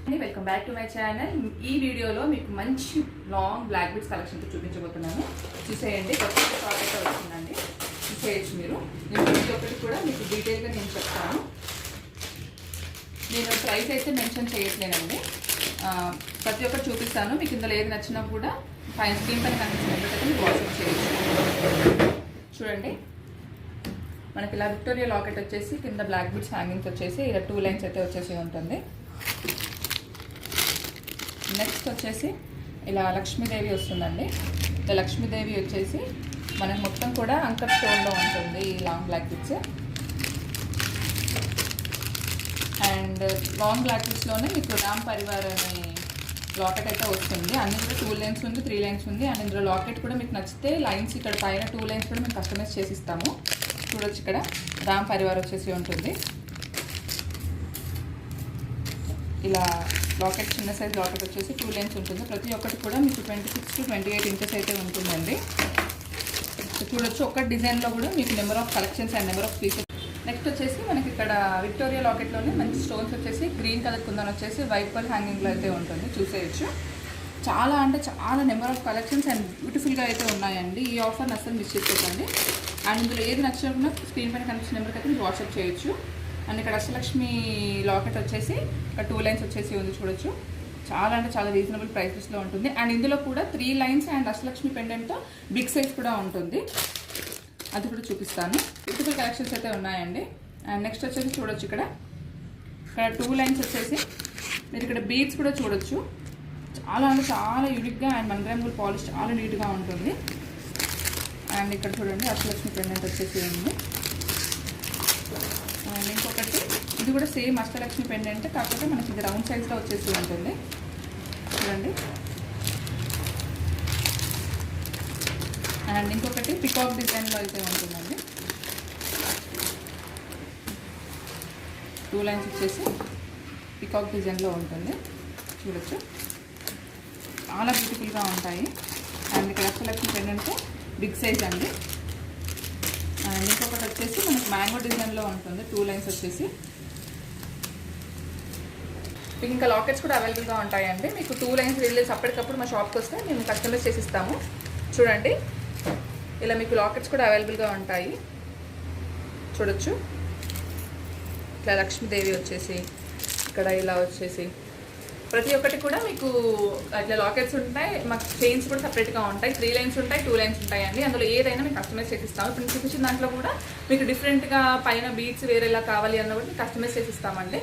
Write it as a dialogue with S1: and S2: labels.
S1: Welcome back to my channel. ఈ వీడియోలో మీకు మంచి లాంగ్ బ్లాక్ బీడ్స్ కలెక్షన్తో చూపించబోతున్నాను. చూసేయండి, కొత్త షాప్ అయితే వచ్చిందండి, చూసేయచ్చు మీరు. నేను ప్రతి ఒక్కటి కూడా మీకు డీటెయిల్గా నేను చెప్తాను. నేను ప్రైస్ అయితే మెన్షన్ చేయట్లేనండి, ప్రతి ఒక్కటి చూపిస్తాను. మీకు ఇందులో ఏది నచ్చినా కూడా స్క్రీన్ పైన కనిపించిన నెంబర్కి మీరు వాట్సాప్ చేయొచ్చు. చూడండి, మనకి ఇలా విక్టోరియా లాకెట్ వచ్చేసి కింద బ్లాక్ బీడ్స్ హ్యాంగింగ్స్ వచ్చేసి ఇలా 2 లైన్స్ అయితే వచ్చేసి ఉంటుంది. నెక్స్ట్ వచ్చేసి ఇలా లక్ష్మీదేవి వస్తుందండి. ఇలా లక్ష్మీదేవి వచ్చేసి మనకి మొత్తం కూడా అంకర్ స్టోన్లో ఉంటుంది ఈ long black beads. And long black బీడ్స్లోనే మీకు రామ్ పరివార్ అనే లాకెట్ అయితే వస్తుంది. అన్ని కూడా 2 లైన్స్ ఉంది, 3 లైన్స్ ఉంది. అండ్ ఇందులో లాకెట్ కూడా మీకు నచ్చితే లైన్స్ ఇక్కడ పైన 2 లైన్స్ కూడా మేము కస్టమైజ్ చేసి ఇస్తాము. చూడొచ్చు, ఇక్కడ రామ్ పరివార్ వచ్చేసి ఉంటుంది. ఇలా లాకెట్ చిన్న సైజ్ లాకెట్ వచ్చేసి 2 లైన్స్ ఉంటుంది. ప్రతి ఒక్కటి కూడా మీకు 26 to 28 ఇంచెస్ అయితే ఉంటుందండి. చూడొచ్చు, ఒక్క డిజైన్లో కూడా మీకు number of collections and number of pieces. Next వచ్చేసి మనకి ఇక్కడ విక్టోరియా లాకెట్లోనే మంచి స్టోన్స్ వచ్చేసి గ్రీన్ కలర్ కుందన్ వచ్చేసి వైట్ పర్ల్ హ్యాంగింగ్లో అయితే ఉంటుంది. చూసేయచ్చు, చాలా అంటే చాలా నెంబర్ ఆఫ్ కలెక్షన్స్ అండ్ బ్యూటిఫుల్గా అయితే ఉన్నాయండి. ఈ ఆఫర్ని అసలు మిస్ చేసుకోకండి. అండ్ ఇందులో ఏది నచ్చినా స్క్రీన్ పైన కనిపించిన నెంబర్కి అయితే మీరు వాట్సాప్ చేయొచ్చు. అండ్ ఇక్కడ అష్టలక్ష్మి లాకెట్ వచ్చేసి ఇక్కడ 2 లైన్స్ వచ్చేసి ఉంది. చూడొచ్చు, చాలా అంటే చాలా రీజనబుల్ ప్రైసెస్లో ఉంటుంది. అండ్ ఇందులో కూడా 3 లైన్స్ అండ్ అష్టలక్ష్మి పెండెంట్తో బిగ్ సైజ్ కూడా ఉంటుంది. అది కూడా చూపిస్తాను. బ్యూటిఫుల్ కలెక్షన్స్ అయితే ఉన్నాయండి. అండ్ నెక్స్ట్ వచ్చేసి చూడొచ్చు, ఇక్కడ 2 లైన్స్ వచ్చేసి మీరు ఇక్కడ బీడ్స్ కూడా చూడొచ్చు. చాలా అంటే చాలా యూనిక్గా అండ్ 1 గ్రామ్ గోల్డ్ పాలిష్ చాలా నీట్గా ఉంటుంది. అండ్ ఇక్కడ చూడండి, అష్టలక్ష్మి పెండెంట్ వచ్చేసి ఉంది. అండ్ ఇంకొకటి ఇది కూడా సేమ్ అష్టలక్ష్మి పెండెంట్, కాకపోతే మనకి ఇది రౌండ్ సైజ్లో వచ్చేసి ఉంటుంది. చూడండి, అండ్ ఇంకొకటి పికాక్ డిజైన్లో అయితే ఉంటుందండి. 2 లైన్స్ వచ్చేసి పికాక్ డిజైన్లో ఉంటుంది. చూడొచ్చు, చాలా బ్యూటిఫుల్గా ఉంటాయి. అండ్ ఇక్కడ అష్టలక్ష్మి పెండెంట్ బిగ్ సైజ్ అండి. అండ్ ఇంకొకటి వచ్చేసి మనకి మ్యాంగో డిజైన్లో ఉంటుంది. 2 లైన్స్ వచ్చేసి మీకు ఇంకా లాకెట్స్ కూడా అవైలబుల్గా ఉంటాయండి. మీకు 2 లైన్స్ రిలీజ్ అప్పటికప్పుడు మా షాప్కి వస్తే మేము కస్టమైజ్ చేసి ఇస్తాము. చూడండి, ఇలా మీకు లాకెట్స్ కూడా అవైలబుల్గా ఉంటాయి. చూడొచ్చు, ఇట్లా లక్ష్మీదేవి వచ్చేసి ఇక్కడ ఇలా వచ్చేసి ప్రతి ఒక్కటి కూడా మీకు అట్లా లాకెట్స్ ఉంటాయి. మాకు చైన్స్ కూడా సపరేట్గా ఉంటాయి. 3 లైన్స్ ఉంటాయి, 2 లైన్స్ ఉంటాయండి. అందులో ఏదైనా మీకు కస్టమైజ్ చేసి ఇస్తాము. ఇప్పుడు చూపించిన దాంట్లో కూడా మీకు డిఫరెంట్గా పైన బీడ్స్ వేరేలా కావాలి అన్న కూడా మీకు కస్టమైజ్ చేసి ఇస్తామండి.